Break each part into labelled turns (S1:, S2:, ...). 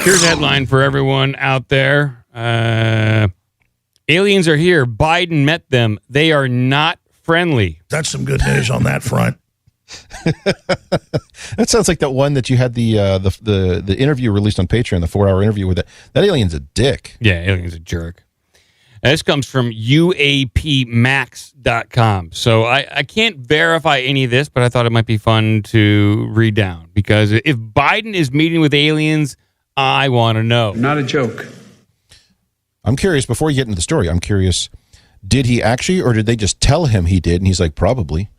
S1: Here's a headline for everyone out there. Aliens are here. Biden met them. They are not friendly.
S2: That's some good news on that front.
S3: That sounds like that one that you had the interview released on Patreon, the 4-hour interview with it. That alien's a dick.
S1: Yeah, alien's a jerk. And this comes from uapmax.com. So I can't verify any of this, but I thought it might be fun to read down. Because if Biden is meeting with aliens, I want to know.
S4: Not a joke.
S3: I'm curious, before you get into the story, I'm curious, did he actually, or did they just tell him he did? And he's like, probably.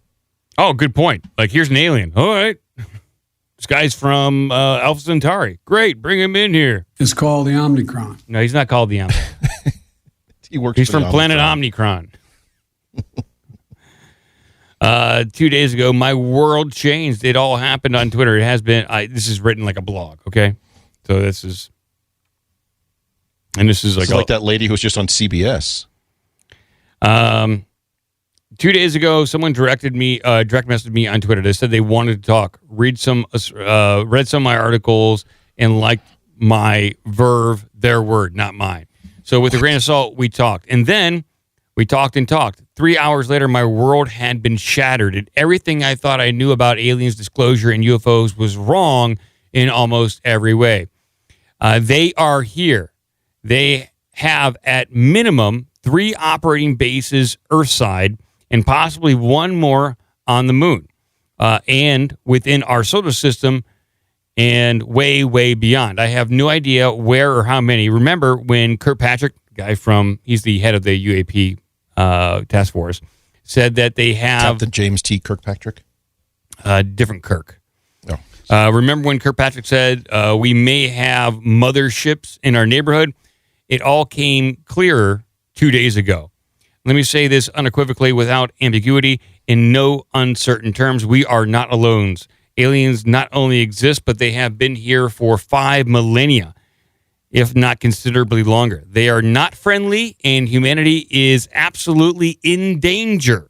S1: Oh, good point. Like, here's an alien. All right. This guy's from Alpha Centauri. Great. Bring him in here.
S4: It's called the Omicron.
S1: No, he's not called the Omicron. He's from Planet Omicron. 2 days ago, my world changed. It all happened on Twitter. It has been. This is written like a blog, okay? So this is like
S3: that lady who was just on CBS.
S1: 2 days ago, someone direct messaged me on Twitter. They said they wanted to talk, read some of my articles, and liked my verve, their word, not mine. So with a grain of salt, we talked. And then we talked and talked. 3 hours later, my world had been shattered. And everything I thought I knew about aliens, disclosure, and UFOs was wrong in almost every way. They are here. They have, at minimum, 3 operating bases Earthside and possibly 1 more on the moon. And within our solar system and way, way beyond. I have no idea where or how many. Remember when Kirkpatrick, he's the head of the UAP task force, said that they have...
S3: Captain James T. Kirkpatrick?
S1: Different Kirk.
S3: Oh.
S1: Remember when Kirkpatrick said we may have motherships in our neighborhood? It all came clearer 2 days ago. Let me say this unequivocally without ambiguity. In no uncertain terms, we are not alone. Aliens not only exist, but they have been here for 5 millennia, if not considerably longer. They are not friendly, and humanity is absolutely in danger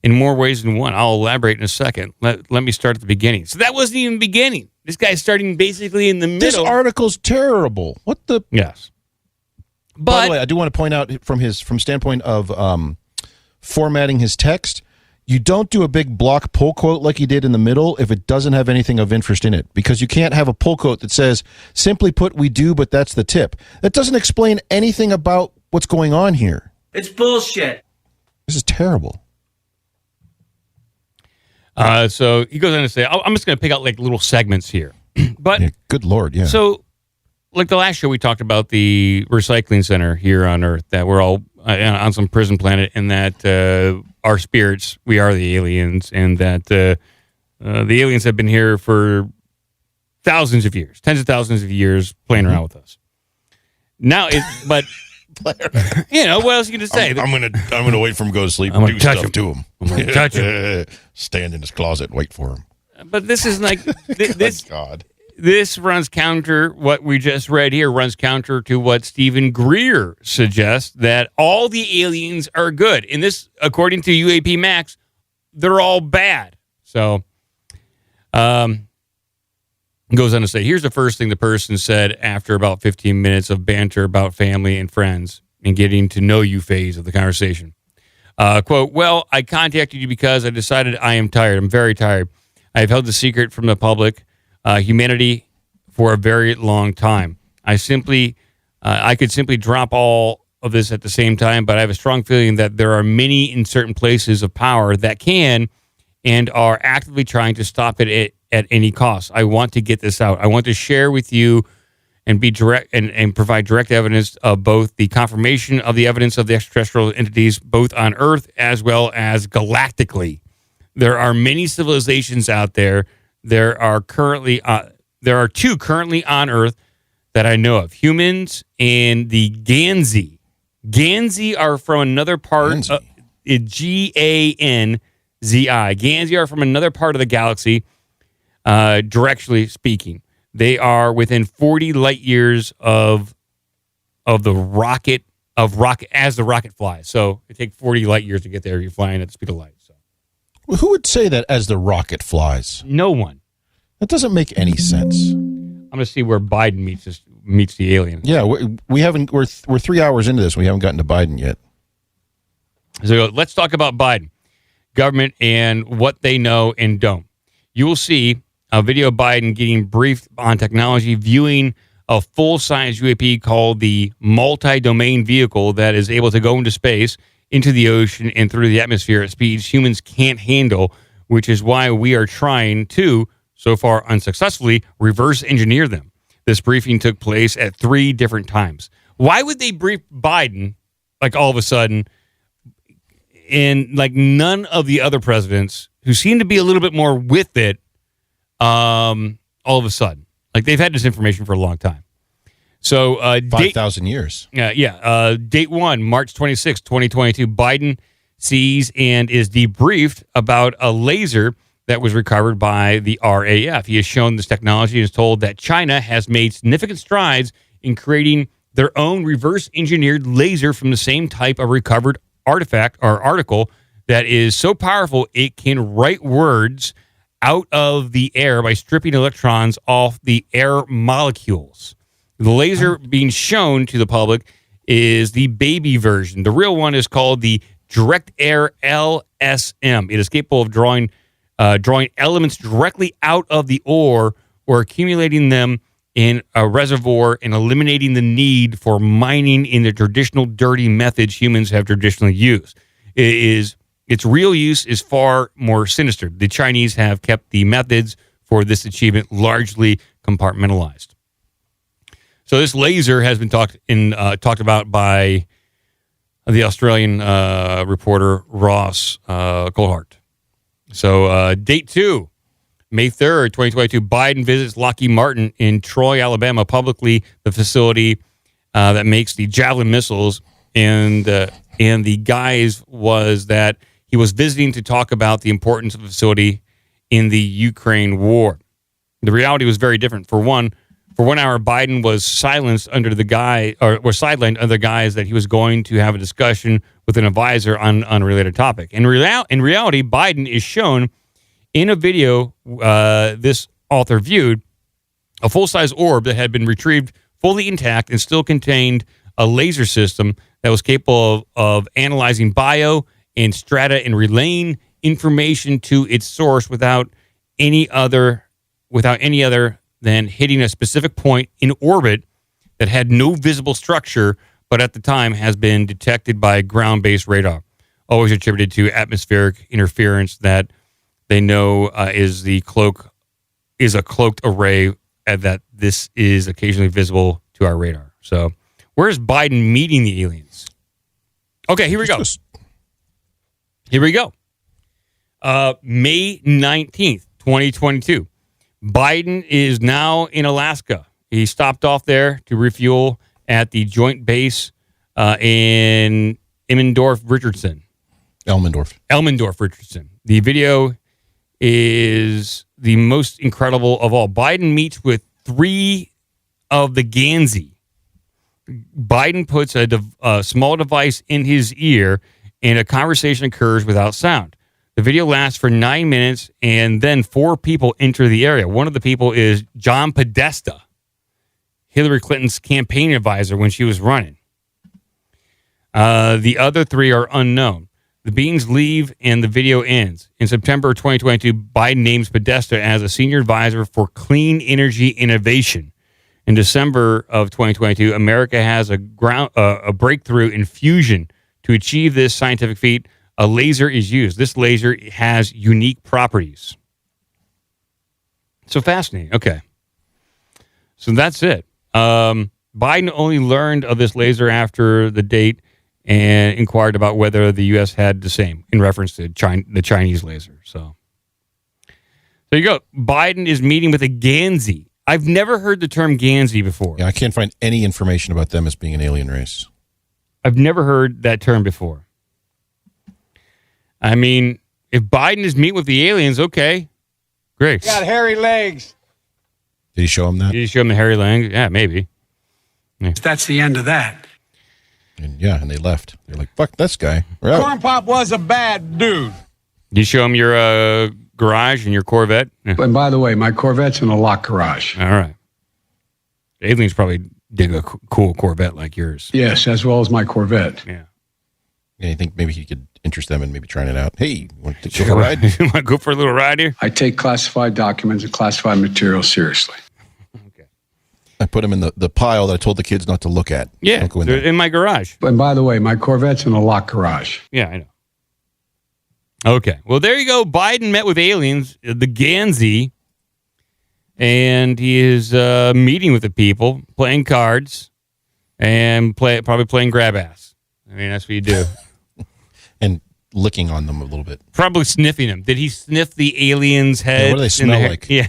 S1: in more ways than one. I'll elaborate in a second. Let me start at the beginning. So that wasn't even the beginning. This guy's starting basically in the middle.
S3: This article's terrible. What the...
S1: Yes.
S3: But, by the way, I do want to point out from standpoint of formatting his text, you don't do a big block pull quote like he did in the middle if it doesn't have anything of interest in it, because you can't have a pull quote that says, simply put, we do, but that's the tip. That doesn't explain anything about what's going on here.
S5: It's bullshit.
S3: This is terrible.
S1: So he goes on to say, I'm just going to pick out like little segments here. But
S3: yeah, good Lord, yeah.
S1: So, like the last show, we talked about the recycling center here on Earth, that we're all on some prison planet, and that our spirits, we are the aliens, and that the aliens have been here for thousands of years, tens of thousands of years, playing around with us. Now, but you know, what else are you going to say?
S2: I'm gonna wait for him to go to sleep
S1: I'm
S2: and do
S1: gonna touch
S2: stuff
S1: him.
S2: to him.
S1: I'm going to touch him.
S2: Stand in his closet, wait for him.
S1: But this is like this.
S3: God.
S1: This runs counter, what we just read here runs counter to what Stephen Greer suggests, that all the aliens are good. And this, according to UAP Max, they're all bad. So, goes on to say, here's the first thing the person said after about 15 minutes of banter about family and friends and getting to know you phase of the conversation. Quote, well, I contacted you because I decided I am tired. I'm very tired. I have held the secret from the public. Humanity for a very long time. I could simply drop all of this at the same time, but I have a strong feeling that there are many in certain places of power that can and are actively trying to stop it at any cost. I want to get this out. I want to share with you and be direct and provide direct evidence of both the confirmation of the evidence of the extraterrestrial entities, both on Earth as well as galactically. There are many civilizations out there. There are 2 currently on Earth that I know of. Humans and the Ganzi. Ganzi are from another part of Ganzi. Ganzi are from another part of the galaxy, directionally speaking. They are within 40 light years of the rocket as the rocket flies. So it takes 40 light years to get there. You're flying at the speed of light. So
S3: Well, who would say that as the rocket flies?
S1: no one.
S3: That doesn't make any sense.
S1: I'm going to see where Biden meets the alien.
S3: Yeah, we haven't. We're 3 hours into this. We haven't gotten to Biden yet.
S1: So let's talk about Biden, government, and what they know and don't. You will see a video of Biden getting briefed on technology, viewing a full-size UAP called the multi-domain vehicle that is able to go into space, into the ocean, and through the atmosphere at speeds humans can't handle, which is why we are trying to, so far unsuccessfully, reverse engineer them. This briefing took place at 3 different times. Why would they brief Biden, like all of a sudden, and like none of the other presidents who seem to be a little bit more with it, all of a sudden? Like, they've had this information for a long time. So
S3: 5,000 years.
S1: Date 1, March 26, 2022. Biden sees and is debriefed about a laser that was recovered by the RAF. He has shown this technology and is told that China has made significant strides in creating their own reverse-engineered laser from the same type of recovered artifact or article that is so powerful it can write words out of the air by stripping electrons off the air molecules. The laser being shown to the public is the baby version. The real one is called the Direct Air LSM. It is capable of drawing elements directly out of the ore or accumulating them in a reservoir and eliminating the need for mining in the traditional dirty methods humans have traditionally used. Its real use is far more sinister. The Chinese have kept the methods for this achievement largely compartmentalized. So this laser has been talked about by the Australian reporter Ross Coulthart. So date 2, May 3rd, 2022, Biden visits Lockheed Martin in Troy, Alabama, publicly the facility that makes the Javelin missiles. And the guise was that he was visiting to talk about the importance of the facility in the Ukraine war. The reality was very different. For 1 hour, Biden was silenced under the sidelined under the guise that he was going to have a discussion with an advisor on an unrelated topic. In reality, Biden is shown in a video this author viewed a full-size orb that had been retrieved fully intact and still contained a laser system that was capable of analyzing bio and strata and relaying information to its source without any other than hitting a specific point in orbit that had no visible structure, but at the time has been detected by ground-based radar, always attributed to atmospheric interference that they know is a cloaked array, and that this is occasionally visible to our radar. So, where's Biden meeting the aliens? Okay, here we go. Here we go. May 19th, 2022. Biden is now in Alaska. He stopped off there to refuel at the joint base in Elmendorf, Richardson. The video is the most incredible of all. Biden meets with 3 of the Ganzi. Biden puts a small device in his ear, and a conversation occurs without sound. The video lasts for 9 minutes, and then 4 people enter the area. One of the people is John Podesta, Hillary Clinton's campaign advisor when she was running. The other 3 are unknown. The beings leave, and the video ends. In September 2022, Biden names Podesta as a senior advisor for clean energy innovation. In December of 2022, America has a breakthrough in fusion. To achieve this scientific feat, a laser is used. This laser has unique properties. So fascinating. Okay. So that's it. Biden only learned of this laser after the date and inquired about whether the U.S. had the same in reference to the Chinese laser. So there you go. Biden is meeting with a Ganzi. I've never heard the term Ganzi before.
S3: Yeah, I can't find any information about them as being an alien race.
S1: I've never heard that term before. I mean, if Biden is meeting with the aliens, okay, great.
S4: Got hairy legs.
S3: Did he show him that?
S1: Did he show him the hairy legs? Yeah, maybe.
S4: Yeah. That's the end of that.
S3: And they left. They're like, fuck this guy.
S4: Corn Pop was a bad dude.
S1: Did you show him your garage in your Corvette? Yeah.
S4: And by the way, my Corvette's in a locked garage.
S1: All right. Aliens probably dig a cool Corvette like yours.
S4: Yes, as well as my Corvette.
S1: Yeah.
S3: Yeah, I think maybe he could interest them in maybe trying it out. Hey, you want to take a ride?
S1: You want to go for a little ride here?
S4: I take classified documents and classified material seriously.
S1: Okay.
S3: I put them in the pile that I told the kids not to look at.
S1: Yeah,
S3: Don't go in
S1: they're
S3: there.
S1: in my garage.
S4: And by the way, my Corvette's in a locked garage.
S1: Yeah, I know. Okay. Well, there you go. Biden met with aliens, the Ganzi, and he is meeting with the people, playing cards, and probably playing grab ass. I mean, that's what you do.
S3: And licking on them a little bit.
S1: Probably sniffing them. Did he sniff the alien's head?
S3: Yeah, what do they smell like?
S1: Yeah.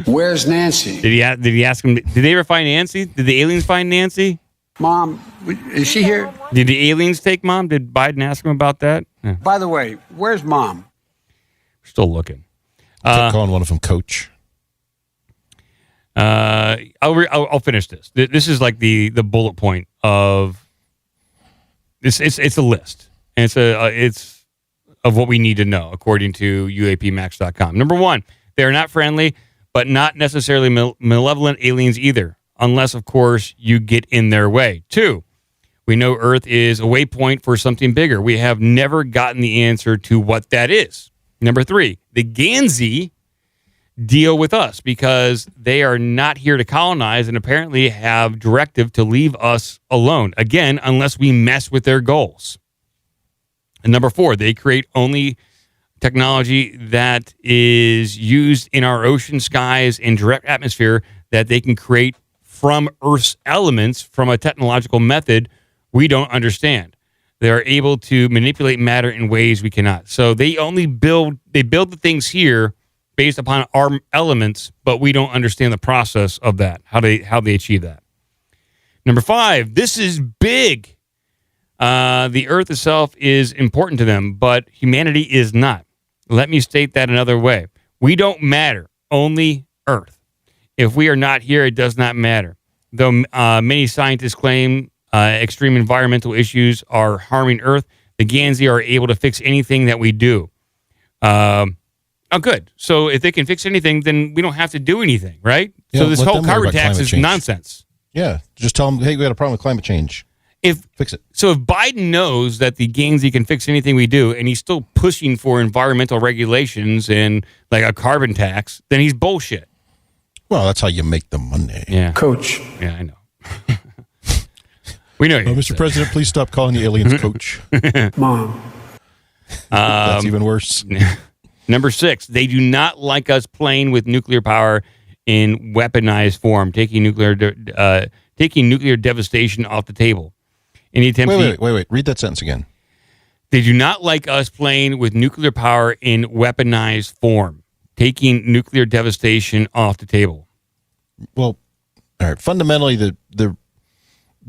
S4: Where's Nancy?
S1: Did he ask him? Did they ever find Nancy? Did the aliens find Nancy?
S4: Mom, is she here?
S1: Did the aliens take Mom? Did Biden ask him about that? Yeah.
S4: By the way, where's Mom?
S1: We're still looking.
S3: Kept calling one of them Coach.
S1: I'll finish this. This is like the bullet point of this. It's a list, and it's of what we need to know according to UAPmax.com. Number one, they are not friendly, but not necessarily malevolent aliens either, unless of course you get in their way. Two, we know Earth is a waypoint for something bigger. We have never gotten the answer to what that is. Number three, the Ganzi deal with us because they are not here to colonize and apparently have directive to leave us alone. Again, unless we mess with their goals. And number four, they create only technology that is used in our ocean, skies, and direct atmosphere that they can create from Earth's elements from a technological method we don't understand. They are able to manipulate matter in ways we cannot. So they build the things here based upon our elements, but we don't understand the process of that, how they achieve that. Number five, this is big. The Earth itself is important to them, but humanity is not. Let me state that another way. We don't matter, only Earth. If we are not here, it does not matter. Though many scientists claim extreme environmental issues are harming Earth, the Ganzi are able to fix anything that we do. Oh, good. So if they can fix anything, then we don't have to do anything, right?
S3: Yeah,
S1: so this
S3: let
S1: whole
S3: them worry
S1: carbon
S3: about
S1: tax
S3: climate
S1: is
S3: change.
S1: nonsense.
S3: Yeah, just tell them, hey, we got a problem with climate change. Fix it.
S1: So if Biden knows that the Ganzi can fix anything we do, and he's still pushing for environmental regulations and like a carbon tax, then he's bullshit.
S3: Well, that's how you make the money.
S1: Yeah,
S4: Coach.
S1: yeah, I know. We know.
S3: Mr. President, please stop calling the aliens Coach.
S4: Mom.
S3: That's even worse.
S1: Number six, they do not like us playing with nuclear power in weaponized form, taking nuclear devastation off the table. Any attempt
S3: Wait. Read that sentence again.
S1: They do not like us playing with nuclear power in weaponized form, taking nuclear devastation off the table.
S3: Well, all right. Fundamentally, the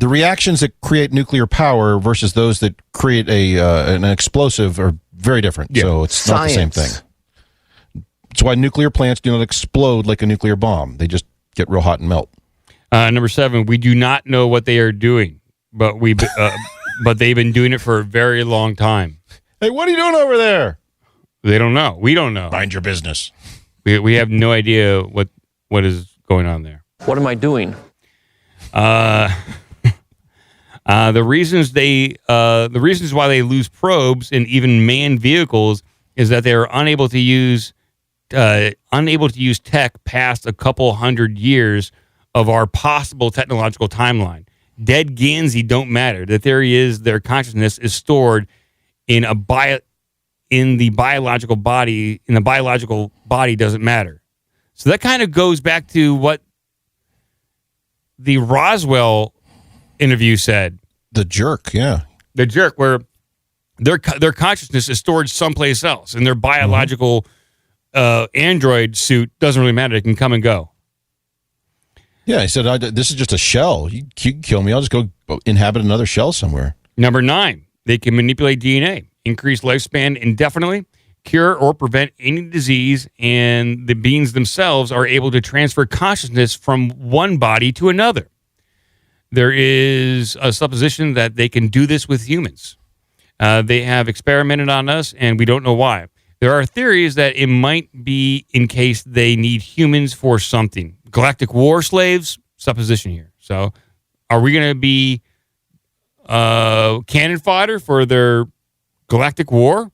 S3: reactions that create nuclear power versus those that create an explosive are very different.
S1: Yeah.
S3: So it's not the same thing. That's why nuclear plants do not explode like a nuclear bomb. They just get real hot and melt.
S1: Number seven, we do not know what they are doing, but but they've been doing it for a very long time.
S3: Hey, what are you doing over there?
S1: They don't know. We don't know.
S2: Mind your business.
S1: We have no idea what is going on there.
S5: What am I doing?
S1: The reasons why they lose probes and even manned vehicles is that they are unable to use tech past a couple hundred years of our possible technological timeline. Dead Ganzi don't matter. The theory is their consciousness is stored in the biological body. In the biological body doesn't matter. So that kind of goes back to what the Roswell interview said.
S3: The jerk, yeah.
S1: The jerk, where their consciousness is stored someplace else, and their biological android suit doesn't really matter. It can come and go.
S3: Yeah, he said, this is just a shell. You can kill me. I'll just go inhabit another shell somewhere.
S1: Number 9, they can manipulate DNA, increase lifespan indefinitely, cure or prevent any disease, and the beings themselves are able to transfer consciousness from one body to another. There is a supposition that they can do this with humans. They have experimented on us, and we don't know why. There are theories that it might be in case they need humans for something. Galactic war slaves? Supposition here. So are we going to be cannon fodder for their galactic war?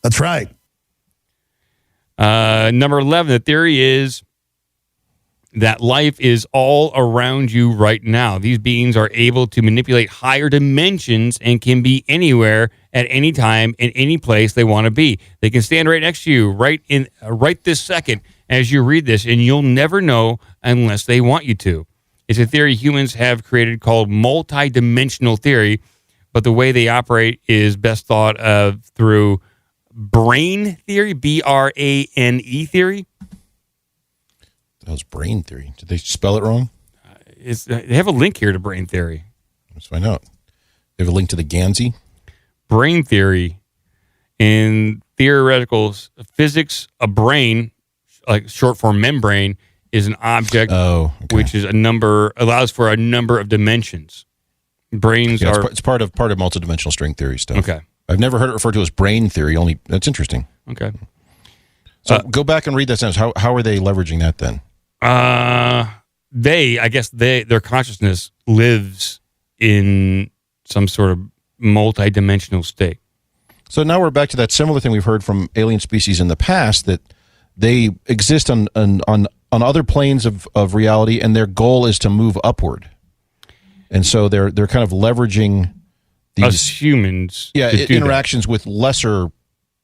S2: That's right.
S1: Number 11, the theory is that life is all around you right now. These beings are able to manipulate higher dimensions and can be anywhere at any time in any place they want to be. They can stand right next to you right this second as you read this, and you'll never know unless they want you to. It's a theory humans have created called multi-dimensional theory, but the way they operate is best thought of through brain theory, B-R-A-N-E theory.
S3: That was brain theory. Did they spell it wrong?
S1: They have a link here to brain theory.
S3: Let's find out. They have a link to the Ganzi.
S1: Brain theory. In theoretical physics, a brain, like short for membrane, is an object which is allows for a number of dimensions. Brains are...
S3: It's part of multidimensional string theory stuff.
S1: Okay.
S3: I've never heard it referred to as brain theory. That's interesting.
S1: Okay.
S3: So go back and read that sentence. How are they leveraging that then?
S1: Their consciousness lives in some sort of multi-dimensional state.
S3: So now we're back to that similar thing we've heard from alien species in the past, that they exist on other planes of reality, and their goal is to move upward. And so they're kind of leveraging these
S1: us humans,
S3: interactions with lesser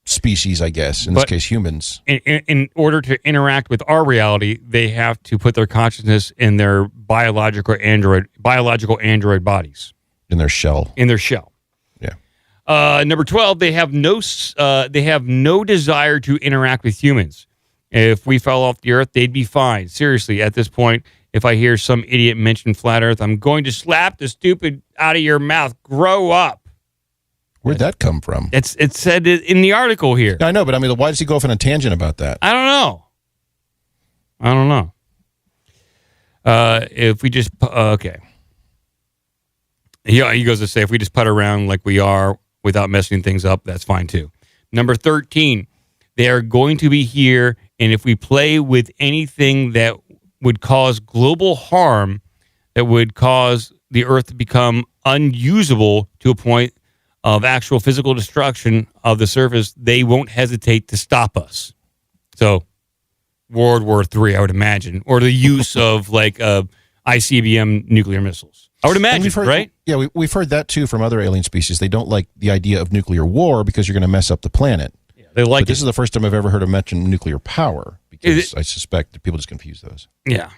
S3: species, I guess, in this case humans.
S1: In order to interact with our reality, they have to put their consciousness in their biological android bodies.
S3: In their shell.
S1: Yeah. Number 12, they have no desire to interact with humans. If we fell off the earth, they'd be fine. Seriously, at this point, if I hear some idiot mention flat earth, I'm going to slap the stupid out of your mouth. Grow up.
S3: Where'd that come from?
S1: It said it in the article here.
S3: I know, but I mean, why does he go off on a tangent about that?
S1: I don't know. If we just okay. He goes to say if we just putt around like we are without messing things up, that's fine too. Number 13, they are going to be here, and if we play with anything that would cause global harm, that would cause the earth to become unusable to a point of actual physical destruction of the surface, they won't hesitate to stop us. So, World War III, I would imagine, or the use of like ICBM nuclear missiles. I would imagine, right?
S3: Yeah, we've heard that too from other alien species. They don't like the idea of nuclear war because you're going to mess up the planet.
S1: Yeah, they like. But
S3: this is the first time I've ever heard of mention nuclear power, because I suspect that people just confuse those.
S1: Yeah.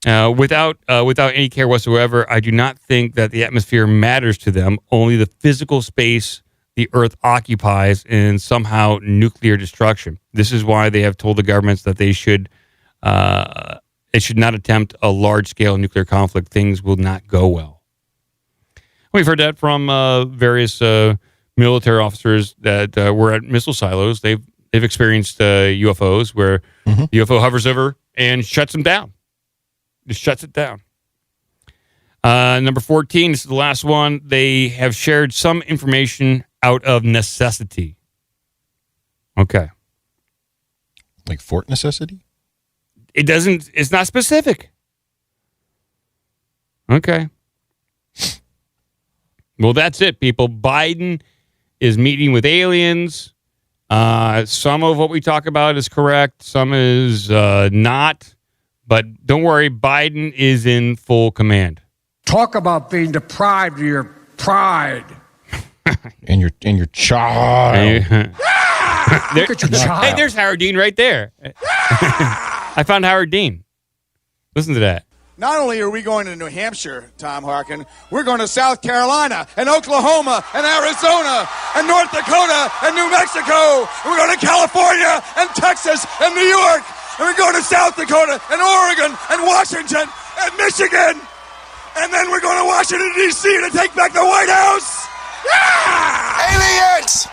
S1: Without any care whatsoever, I do not think that the atmosphere matters to them. Only the physical space the Earth occupies, and somehow nuclear destruction. This is why they have told the governments that they should not attempt a large-scale nuclear conflict. Things will not go well. We've heard that from various military officers that were at missile silos. They've experienced UFOs where the UFO hovers over and shuts them down. Just shuts it down. Number 14, this is the last one. They have shared some information out of necessity. Okay.
S3: Like Fort necessity?
S1: It's not specific. Okay. Well, that's it, people. Biden is meeting with aliens. Some of what we talk about is correct. Some is not. But don't worry, Biden is in full command.
S4: Talk about being deprived of your pride.
S3: and your child.
S4: Look at your child.
S1: Hey, there's Howard Dean right there. I found Howard Dean. Listen to that.
S5: Not only are we going to New Hampshire, Tom Harkin, we're going to South Carolina and Oklahoma and Arizona and North Dakota and New Mexico. And we're going to California and Texas and New York. And we're going to South Dakota and Oregon and Washington and Michigan. And then we're going to Washington, D.C. to take back the White House. Yeah!
S6: Aliens!